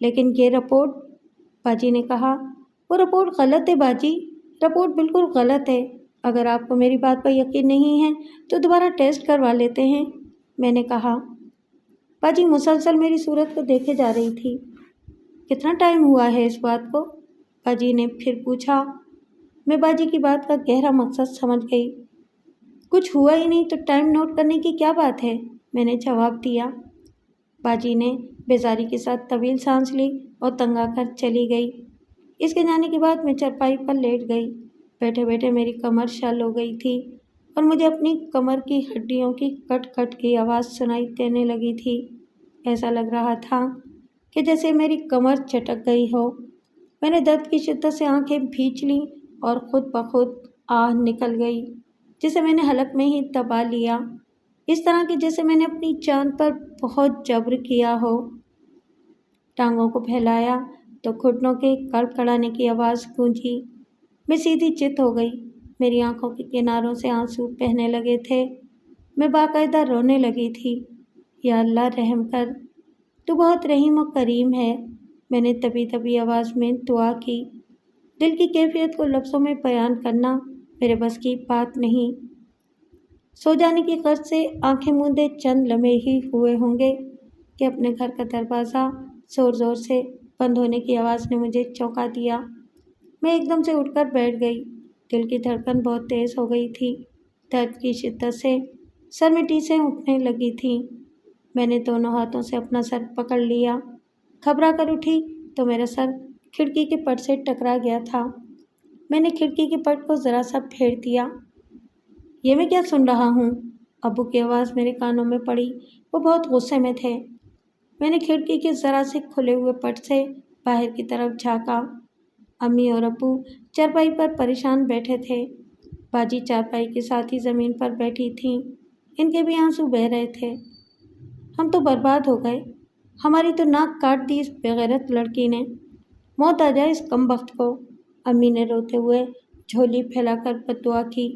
[SPEAKER 1] لیکن یہ رپورٹ، باجی نے کہا، وہ رپورٹ غلط ہے باجی، رپورٹ بالکل غلط ہے۔ اگر آپ کو میری بات پر یقین نہیں ہے تو دوبارہ ٹیسٹ کروا لیتے ہیں، میں نے کہا۔ باجی مسلسل میری صورت کو دیکھے جا رہی تھی۔ کتنا ٹائم ہوا ہے اس بات کو؟ باجی نے پھر پوچھا۔ میں باجی کی بات کا گہرا مقصد سمجھ گئی۔ کچھ ہوا ہی نہیں تو ٹائم نوٹ کرنے کی کیا بات ہے، میں نے جواب دیا۔ باجی نے بیزاری کے ساتھ طویل سانس لی اور تنگا کر چلی گئی۔ اس کے جانے کے بعد میں چارپائی پر لیٹ گئی۔ بیٹھے بیٹھے میری کمر شل ہو گئی تھی اور مجھے اپنی کمر کی ہڈیوں کی کٹ کٹ کی آواز سنائی دینے لگی تھی۔ ایسا لگ رہا تھا کہ جیسے میری کمر چٹک گئی ہو۔ میں نے درد کی شدت سے آنکھیں بھیج لیں اور خود بخود آہ نکل گئی، جسے میں نے حلق میں ہی دبا لیا، اس طرح کہ جیسے میں نے اپنی جان پر بہت جبر کیا ہو۔ ٹانگوں کو پھیلایا تو گھٹنوں کے کڑکڑانے کی آواز گونجی۔ میں سیدھی چت ہو گئی۔ میری آنکھوں کے کناروں سے آنسو بہنے لگے تھے۔ میں باقاعدہ رونے لگی تھی۔ یا اللہ رحم کر، تو بہت رحیم و کریم ہے، میں نے دبی آواز میں دعا کی۔ دل کی کیفیت کو لفظوں میں بیان کرنا میرے بس کی بات نہیں۔ سو جانے کی غرض سے آنکھیں موندے چند لمحے ہی ہوئے ہوں گے کہ اپنے گھر کا دروازہ زور زور سے بند ہونے کی آواز نے مجھے چونکا دیا۔ میں ایک دم سے اٹھ کر بیٹھ گئی۔ دل کی دھڑکن بہت تیز ہو گئی تھی۔ درد کی شدت سے سر میں ٹیسیں اٹھنے لگی تھیں۔ میں نے دونوں ہاتھوں سے اپنا سر پکڑ لیا۔ گھبرا کر اٹھی تو میرا سر کھڑکی کے پٹ سے ٹکرا گیا تھا۔ میں نے کھڑکی کے پٹ کو ذرا سا پھیر دیا۔ یہ میں کیا سن رہا ہوں؟ ابو کی آواز میرے کانوں میں پڑی۔ وہ بہت غصے میں تھے۔ میں نے کھڑکی کے ذرا سے کھلے ہوئے پٹ سے باہر کی طرف جھانکا۔ امی اور ابو چارپائی پر پریشان بیٹھے تھے۔ باجی چارپائی کے ساتھ ہی زمین پر بیٹھی تھیں۔ ان کے بھی آنسو بہہ رہے تھے۔ ہم تو برباد ہو گئے، ہماری تو ناک کاٹ دی اس بےغیرت لڑکی نے، موت آ جائے اس کمبخت کو، امی نے روتے ہوئے جھولی پھیلا کر بددعا کی۔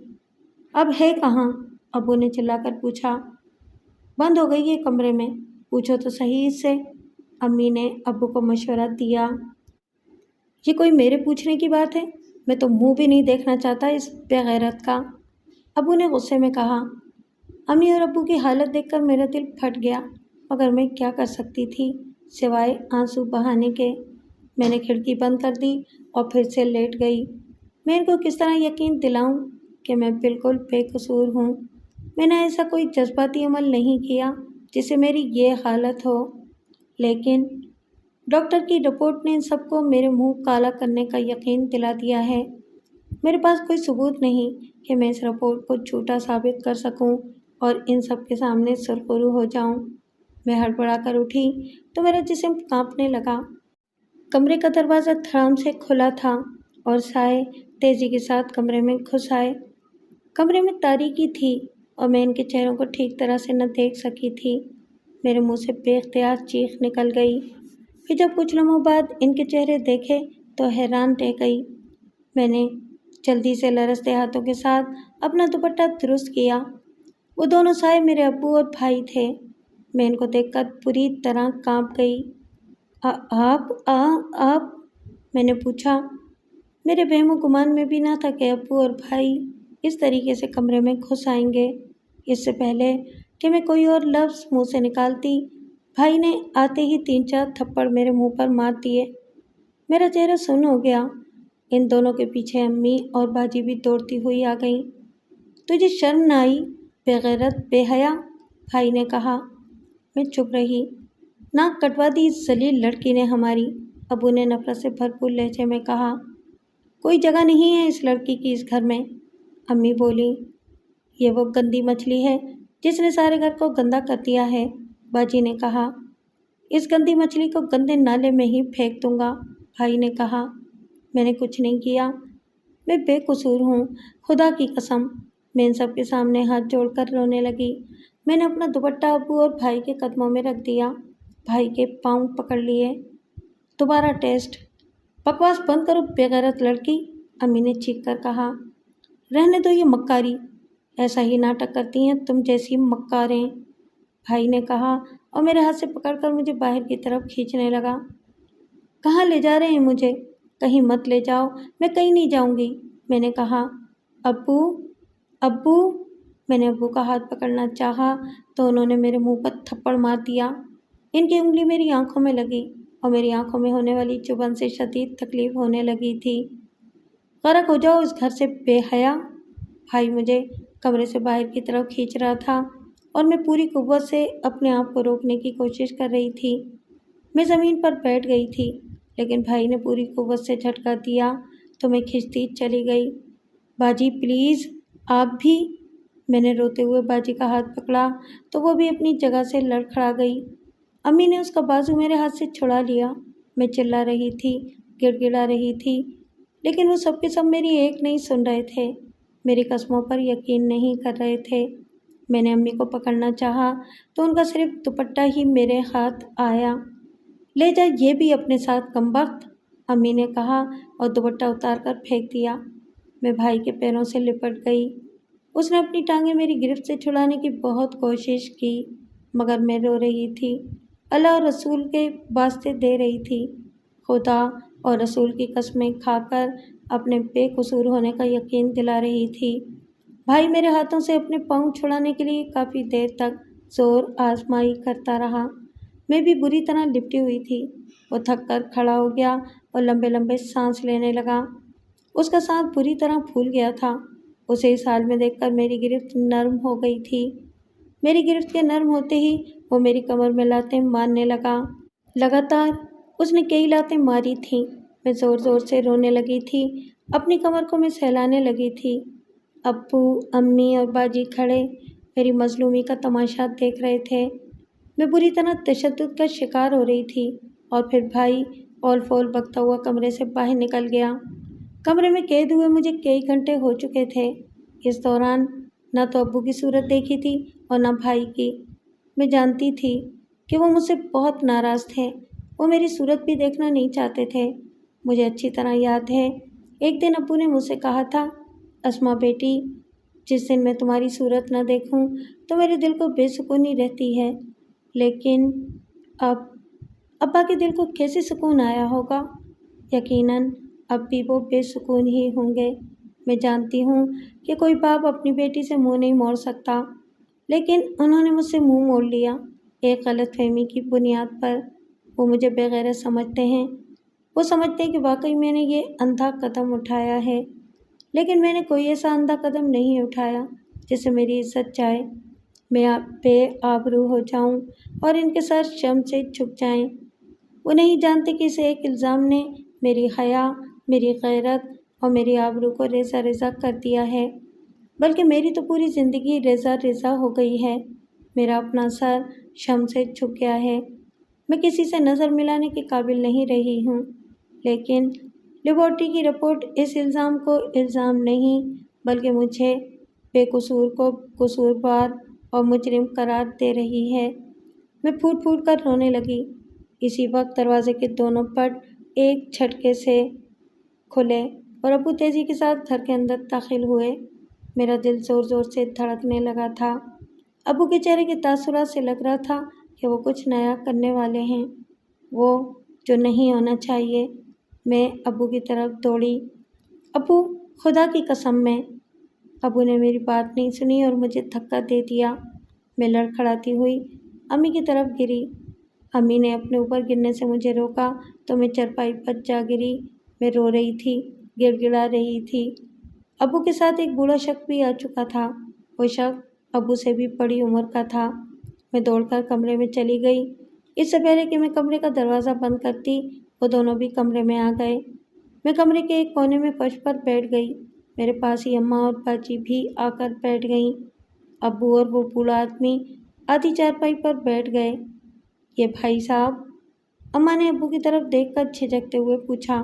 [SPEAKER 1] اب ہے کہاں؟ ابو نے چلا کر پوچھا۔ بند ہو گئی ہے کمرے میں، پوچھو تو صحیح اس سے، امی نے ابو کو مشورہ دیا۔ یہ کوئی میرے پوچھنے کی بات ہے؟ میں تو منہ بھی نہیں دیکھنا چاہتا اس بےغیرت کا، ابو نے غصے میں کہا۔ امی اور ابو کی حالت دیکھ کر میرا دل پھٹ گیا، مگر میں کیا کر سکتی تھی سوائے آنسو بہانے کے۔ میں نے کھڑکی بند کر دی اور پھر سے لیٹ گئی۔ میں ان کو کس طرح یقین دلاؤں کہ میں بالکل بے قصور ہوں؟ میں نے ایسا کوئی جذباتی عمل نہیں کیا جس سے میری یہ حالت ہو، لیکن ڈاکٹر کی رپورٹ نے ان سب کو میرے منہ کالا کرنے کا یقین دلا دیا ہے۔ میرے پاس کوئی ثبوت نہیں کہ میں اس رپورٹ کو جھوٹا ثابت کر سکوں اور ان سب کے سامنے سرخرو ہو جاؤں۔ میں ہڑبڑا کر اٹھی تو میرا جسم کانپنے لگا۔ کمرے کا دروازہ دھڑام سے کھلا تھا اور سائے تیزی کے ساتھ کمرے میں گھس آئے۔ کمرے میں تاریکی تھی اور میں ان کے چہروں کو ٹھیک طرح سے نہ دیکھ سکی تھی۔ میرے منہ سے بے اختیار چیخ نکل گئی۔ پھر جب کچھ لمحوں بعد ان کے چہرے دیکھے تو حیران رہ گئی۔ میں نے جلدی سے لرزتے ہاتھوں کے ساتھ اپنا دوپٹہ درست کیا۔ وہ دونوں سائے میرے ابو اور بھائی تھے۔ میں ان کو دیکھ کر بری طرح کانپ گئی۔ آپ میں نے پوچھا۔ میرے وہم و گمان میں بھی نہ تھا کہ ابو اور بھائی اس طریقے سے کمرے میں گھس آئیں گے۔ اس سے پہلے کہ میں کوئی اور لفظ منہ سے نکالتی، بھائی نے آتے ہی 3-4 تھپڑ میرے منہ پر مار دیے۔ میرا چہرہ سن ہو گیا۔ ان دونوں کے پیچھے امی اور باجی بھی دوڑتی ہوئی آ گئیں۔ تجھے شرم نہ آئی بے غیرت بے حیا؟ بھائی نے کہا۔ میں چپ رہی۔ ناک کٹوا دی اس ذلیل لڑکی نے ہماری، ابو نے نفرت سے بھرپور لہجے میں کہا۔ کوئی جگہ نہیں ہے اس لڑکی کی اس گھر میں، امی بولی۔ یہ وہ گندی مچھلی ہے جس نے سارے گھر کو گندا کر دیا ہے، باجی نے کہا۔ اس گندی مچھلی کو گندے نالے میں ہی پھینک دوں گا، بھائی نے کہا۔ میں نے کچھ نہیں کیا، میں بے قصور ہوں، خدا کی قسم۔ میں ان سب کے سامنے ہاتھ جوڑ کر رونے لگی۔ میں نے اپنا دوپٹہ ابو اور بھائی کے قدموں میں رکھ دیا، بھائی کے پاؤں پکڑ لیے۔ دوبارہ ٹیسٹ؟ بکواس بند کرو بے غیرت لڑکی، امی نے چیخ کر کہا۔ رہنے دو یہ مکاری، ایسا ہی ناٹک کرتی ہیں تم جیسی مکاریں، بھائی نے کہا اور میرے ہاتھ سے پکڑ کر مجھے باہر کی طرف کھینچنے لگا۔ کہاں لے جا رہے ہیں مجھے؟ کہیں مت لے جاؤ، میں کہیں نہیں جاؤں گی، میں نے کہا۔ ابو، ابو، میں نے ابو کا ہاتھ پکڑنا چاہا تو انہوں نے میرے منہ پر تھپڑ مار دیا۔ ان کی انگلی میری آنکھوں میں لگی اور میری آنکھوں میں ہونے والی چبھن سے شدید تکلیف ہونے لگی تھی۔ غرق ہو جاؤ اس گھر سے بے حیا! بھائی مجھے کمرے سے باہر کی طرف کھینچ رہا تھا اور میں پوری قوت سے اپنے آپ کو روکنے کی کوشش کر رہی تھی۔ میں زمین پر بیٹھ گئی تھی، لیکن بھائی نے پوری قوت سے جھٹکا دیا تو میں کھنچتی چلی گئی۔ باجی پلیز، آپ بھی! میں نے روتے ہوئے باجی کا ہاتھ پکڑا تو وہ بھی اپنی جگہ سے لڑکھڑا گئی۔ امی نے اس کا بازو میرے ہاتھ سے چھڑا لیا۔ میں چلا رہی تھی، گڑ گڑا رہی تھی، لیکن وہ سب کے سب میری ایک نہیں سن رہے تھے، میری قسموں پر یقین نہیں کر رہے تھے۔ میں نے امی کو پکڑنا چاہا تو ان کا صرف دوپٹہ ہی میرے ہاتھ آیا۔ لے جا یہ بھی اپنے ساتھ کمبخت، امی نے کہا اور دوپٹہ اتار کر پھینک دیا۔ میں بھائی کے پیروں سے لپٹ گئی۔ اس نے اپنی ٹانگیں میری گرفت سے چھڑانے کی بہت کوشش کی، مگر میں رو رہی تھی، اللہ اور رسول کے واسطے دے رہی تھی، خدا اور رسول کی قسمیں کھا کر اپنے بے قصور ہونے کا یقین دلا رہی تھی۔ بھائی میرے ہاتھوں سے اپنے پاؤں چھڑانے کے لیے کافی دیر تک زور آزمائی کرتا رہا۔ میں بھی بری طرح لپٹی ہوئی تھی۔ وہ تھک کر کھڑا ہو گیا اور لمبے لمبے سانس لینے لگا۔ اس کا سانس بری طرح پھول گیا تھا۔ اسے اس حال میں دیکھ کر میری گرفت نرم ہو گئی تھی۔ میری گرفت کے نرم ہوتے ہی وہ میری کمر میں لاتیں مارنے لگا۔ لگاتار اس نے کئی لاتیں ماری تھیں۔ میں زور زور سے رونے لگی تھی، اپنی کمر کو میں سہلانے لگی تھی۔ ابو، امی اور باجی کھڑے میری مظلومی کا تماشا دیکھ رہے تھے۔ میں بری طرح تشدد کا شکار ہو رہی تھی اور پھر بھائی اول فول بکتا ہوا کمرے سے باہر نکل گیا۔ کمرے میں قید ہوئے مجھے کئی گھنٹے ہو چکے تھے۔ اس دوران نہ تو ابو کی صورت دیکھی تھی اور نہ بھائی کی۔ میں جانتی تھی کہ وہ مجھ سے بہت ناراض تھے، وہ میری صورت بھی دیکھنا نہیں چاہتے تھے۔ مجھے اچھی طرح یاد ہے، ایک دن ابو نے مجھ سے کہا تھا، اسما بیٹی، جس دن میں تمہاری صورت نہ دیکھوں تو میرے دل کو بے سکونی رہتی ہے، لیکن اب ابا کے دل کو کیسے سکون آیا ہوگا؟ یقیناً اب بھی وہ بے سکون ہی ہوں گے۔ میں جانتی ہوں کہ کوئی باپ اپنی بیٹی سے منہ نہیں موڑ سکتا، لیکن انہوں نے مجھ سے منہ موڑ لیا، ایک غلط فہمی کی بنیاد پر۔ وہ مجھے بے غیرت سمجھتے ہیں، وہ سمجھتے ہیں کہ واقعی میں نے یہ اندھا قدم اٹھایا ہے، لیکن میں نے کوئی ایسا اندھا قدم نہیں اٹھایا جس سے میری عزت جائے، میں بے آبرو ہو جاؤں اور ان کے سر شرم سے جھک جائیں۔ وہ نہیں جانتے کہ اس ایک الزام نے میری حیا، میری غیرت اور میری آبرو کو ریزہ ریزہ کر دیا ہے، بلکہ میری تو پوری زندگی ریزہ ریزہ ہو گئی ہے۔ میرا اپنا سر شرم سے جھک گیا ہے، میں کسی سے نظر ملانے کے قابل نہیں رہی ہوں، لیکن لیبارٹری کی رپورٹ اس الزام کو الزام نہیں بلکہ مجھے بے قصور کو قصوروار اور مجرم قرار دے رہی ہے۔ میں پھوٹ پھوٹ کر رونے لگی۔ اسی وقت دروازے کے دونوں پٹ ایک جھٹکے سے کھلے اور ابو تیزی کے ساتھ گھر کے اندر داخل ہوئے۔ میرا دل زور زور سے دھڑکنے لگا تھا۔ ابو کے چہرے کے تاثرات سے لگ رہا تھا کہ وہ کچھ نیا کرنے والے ہیں، وہ جو نہیں ہونا چاہیے۔ میں ابو کی طرف دوڑی۔ ابو، خدا کی قسم میں! ابو نے میری بات نہیں سنی اور مجھے دھکا دے دیا۔ میں لڑکھڑاتی ہوئی امی کی طرف گری۔ امی نے اپنے اوپر گرنے سے مجھے روکا تو میں چرپائی پر جا گری۔ میں رو رہی تھی، گڑ گڑا رہی تھی۔ ابو کے ساتھ ایک بوڑھا شخص بھی آ چکا تھا، وہ شخص ابو سے بھی بڑی عمر کا تھا۔ میں دوڑ کر کمرے میں چلی گئی۔ اس سے پہلے کہ میں کمرے کا دروازہ بند کرتی، وہ دونوں بھی کمرے میں آ گئے۔ میں کمرے کے ایک کونے میں فرش پر بیٹھ گئی۔ میرے پاس ہی اماں اور باجی بھی آ کر بیٹھ گئیں۔ ابو اور وہ بوڑھا آدمی آدھی چارپائی پر بیٹھ گئے۔ یہ بھائی صاحب؟ اماں نے ابو کی طرف دیکھ کر جھجکتے ہوئے پوچھا۔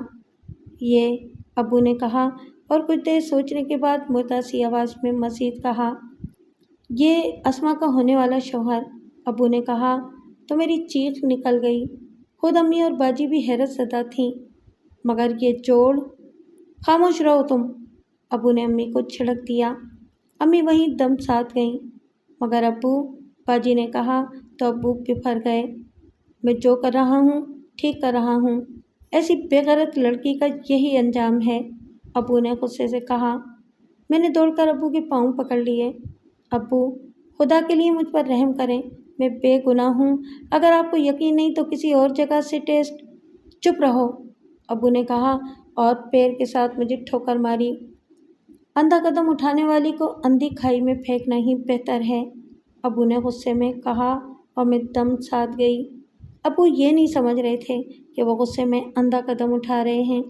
[SPEAKER 1] یہ، ابو نے کہا اور کچھ دیر سوچنے کے بعد مردہ سی آواز میں مزید کہا، یہ اسما کا ہونے والا شوہر۔ ابو نے کہا تو میری چیخ نکل گئی۔ خود امی اور باجی بھی حیرت زدہ تھیں۔ مگر یہ جوڑ! خاموش رہو تم! ابو نے امی کو چھڑک دیا۔ امی وہیں دم ساتھ گئیں۔ مگر ابو، باجی نے کہا تو ابو بفر گئے۔ میں جو کر رہا ہوں ٹھیک کر رہا ہوں، ایسی بےغیرت لڑکی کا یہی انجام ہے، ابو نے غصے سے کہا۔ میں نے دوڑ کر ابو کے پاؤں پکڑ لیے۔ ابو، خدا کے لیے مجھ پر رحم کریں، میں بے گناہ ہوں۔ اگر آپ کو یقین نہیں تو کسی اور جگہ سے ٹیسٹ۔ چپ رہو، ابو نے کہا اور پیر کے ساتھ مجھے ٹھوکر ماری۔ اندھا قدم اٹھانے والی کو اندھی کھائی میں پھینکنا ہی بہتر ہے، ابو نے غصے میں کہا اور میں دم ساتھ گئی۔ ابو یہ نہیں سمجھ رہے تھے کہ وہ غصے میں اندھا قدم اٹھا رہے ہیں۔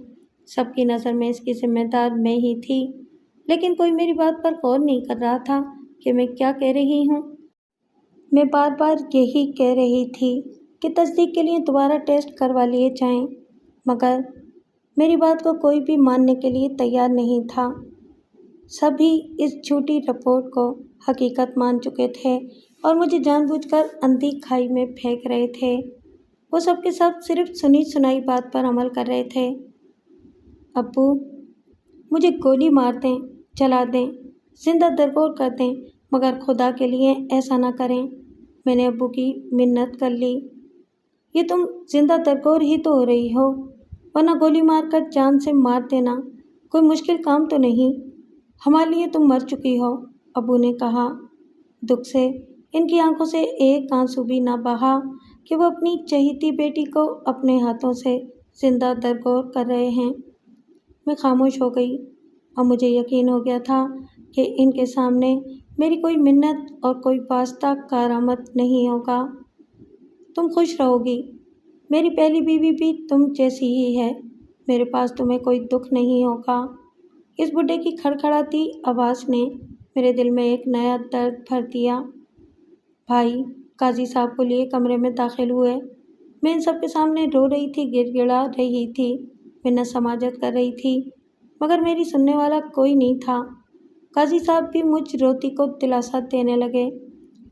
[SPEAKER 1] سب کی نظر میں اس کی ذمہ دار میں ہی تھی، لیکن کوئی میری بات پر غور نہیں کر رہا تھا کہ میں کیا کہہ رہی ہوں۔ میں بار بار یہی کہہ رہی تھی کہ تصدیق کے لیے دوبارہ ٹیسٹ کروا لیے جائیں، مگر میری بات کو کوئی بھی ماننے کے لیے تیار نہیں تھا۔ سبھی اس جھوٹی رپورٹ کو حقیقت مان چکے تھے اور مجھے جان بوجھ کر اندھی کھائی میں پھینک رہے تھے۔ وہ سب کے سب صرف سنی سنائی بات پر عمل کر رہے تھے۔ ابو، مجھے گولی مار دیں، جلا دیں، زندہ درگور کر دیں، مگر خدا کے لیے ایسا نہ کریں۔ میں نے ابو کی منت کر لی۔ یہ تم زندہ درگور ہی تو ہو رہی ہو، ورنہ گولی مار کر جان سے مار دینا کوئی مشکل کام تو نہیں۔ ہمارے لیے تم مر چکی ہو، ابو نے کہا۔ دکھ سے ان کی آنکھوں سے ایک آنسو بھی نہ بہا کہ وہ اپنی چہیتی بیٹی کو اپنے ہاتھوں سے زندہ درگور کر رہے ہیں۔ میں خاموش ہو گئی اور مجھے یقین ہو گیا تھا کہ ان کے سامنے میری کوئی منت اور کوئی واسطہ کارآمد نہیں ہوگا۔ تم خوش رہو گی، میری پہلی بیوی بھی تم جیسی ہی ہے، میرے پاس تمہیں کوئی دکھ نہیں ہوگا۔ اس بڈھے کی کھڑکھڑاتی آواز نے میرے دل میں ایک نیا درد بھر دیا۔ بھائی قاضی صاحب کو لیے کمرے میں داخل ہوئے۔ میں ان سب کے سامنے رو رہی تھی، گڑ گڑا رہی تھی، منت سماجت کر رہی تھی، مگر میری سننے والا کوئی نہیں تھا۔ قاضی صاحب بھی مجھ روتی کو دلاسا دینے لگے۔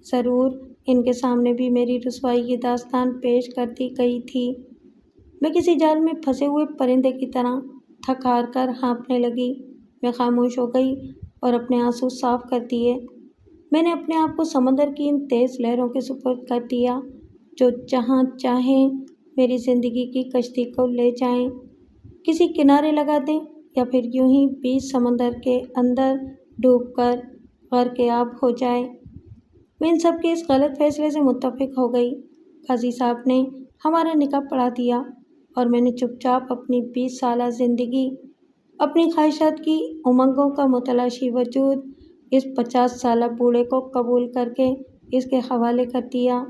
[SPEAKER 1] ضرور ان کے سامنے بھی میری رسوائی کی داستان پیش کر دی گئی تھی۔ میں کسی جال میں پھنسے ہوئے پرندے کی طرح تھک ہار کر ہانپنے لگی۔ میں خاموش ہو گئی اور اپنے آنسو صاف کر دیے۔ میں نے اپنے آپ کو سمندر کی ان تیز لہروں کے سپرد کر دیا جو جہاں چاہیں میری زندگی کی کشتی کو لے جائیں، کسی کنارے لگا دیں یا پھر یوں ہی بیچ سمندر کے اندر ڈوب کر غرق آب ہو جائے۔ میں ان سب کے اس غلط فیصلے سے متفق ہو گئی۔ قاضی صاحب نے ہمارا نکاح پڑھا دیا اور میں نے چپ چاپ اپنی 20 سالہ زندگی، اپنی خواہشات کی امنگوں کا متلاشی وجود اس 50 سالہ بوڑھے کو قبول کر کے اس کے حوالے کر دیا۔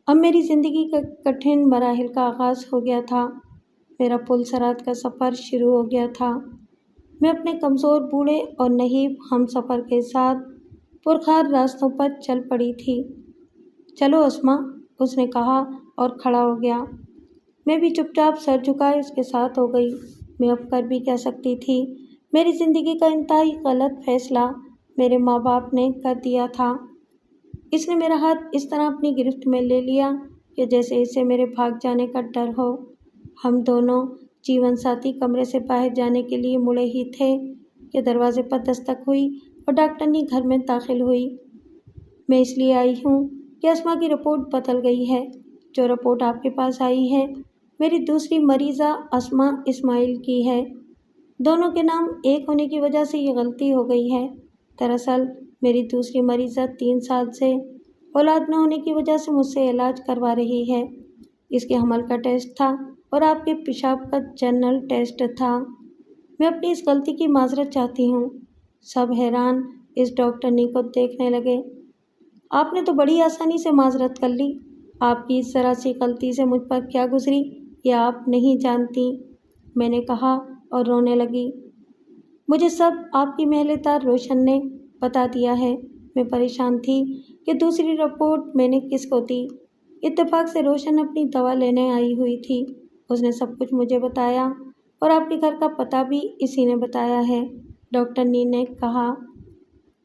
[SPEAKER 1] اب میری زندگی کے کٹھن مراحل کا آغاز ہو گیا تھا۔ میرا پل صراط کا سفر شروع ہو گیا تھا۔ میں اپنے کمزور بوڑھے اور نحیب ہم سفر کے ساتھ پرخار راستوں پر چل پڑی تھی۔ چلو اسما، اس نے کہا اور کھڑا ہو گیا۔ میں بھی چپ چاپ سر جھکائے اس کے ساتھ ہو گئی۔ میں اب کر بھی کیا سکتی تھی؟ میری زندگی کا انتہائی غلط فیصلہ میرے ماں باپ نے کر دیا تھا۔ اس نے میرا ہاتھ اس طرح اپنی گرفت میں لے لیا کہ جیسے اسے میرے بھاگ جانے کا ڈر ہو۔ ہم دونوں جیون ساتھی کمرے سے باہر جانے کے لیے مڑے ہی تھے کہ دروازے پر دستک ہوئی اور ڈاکٹرنی گھر میں داخل ہوئی۔ میں اس لیے آئی ہوں کہ اسما کی رپورٹ بدل گئی ہے۔ جو رپورٹ آپ کے پاس آئی ہے میری دوسری مریضہ اسما اسماعیل کی ہے۔ دونوں کے نام ایک ہونے کی وجہ سے یہ غلطی ہو گئی ہے۔ دراصل میری دوسری مریضہ 3 سال سے اولاد نہ ہونے کی وجہ سے مجھ سے علاج کروا رہی ہے۔ اس کے حمل کا ٹیسٹ تھا اور آپ کے پیشاب کا جنرل ٹیسٹ تھا۔ میں اپنی اس غلطی کی معذرت چاہتی ہوں۔ سب حیران اس ڈاکٹرنی کو دیکھنے لگے۔ آپ نے تو بڑی آسانی سے معذرت کر لی۔ آپ کی اس ذرا سی غلطی سے مجھ پر کیا گزری یہ آپ نہیں جانتی، میں نے کہا اور رونے لگی۔ مجھے سب آپ کی محلِ تار روشن نے بتا دیا ہے۔ میں پریشان تھی کہ دوسری رپورٹ میں نے کس کو دی۔ اتفاق سے روشن اپنی دوا لینے آئی ہوئی تھی۔ اس نے سب کچھ مجھے بتایا اور آپ کے گھر کا پتہ بھی اسی نے بتایا ہے، ڈاکٹرنی نے کہا۔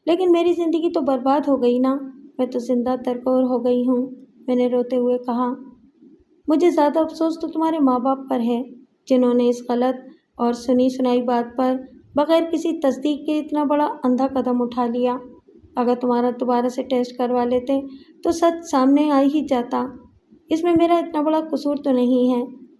[SPEAKER 1] لیکن میری زندگی تو برباد ہو گئی نا، میں تو زندہ درگور ہو گئی ہوں، میں نے روتے ہوئے کہا۔ مجھے زیادہ افسوس تو تمہارے ماں باپ پر ہے، جنہوں نے اس غلط اور سنی سنائی بات پر بغیر کسی تصدیق کے اتنا بڑا اندھا قدم اٹھا لیا۔ اگر تمہارا دوبارہ سے ٹیسٹ کروا لیتے تو سچ سامنے آ ہی جاتا۔ اس میں میرا اتنا بڑا قصور تو نہیں ہے۔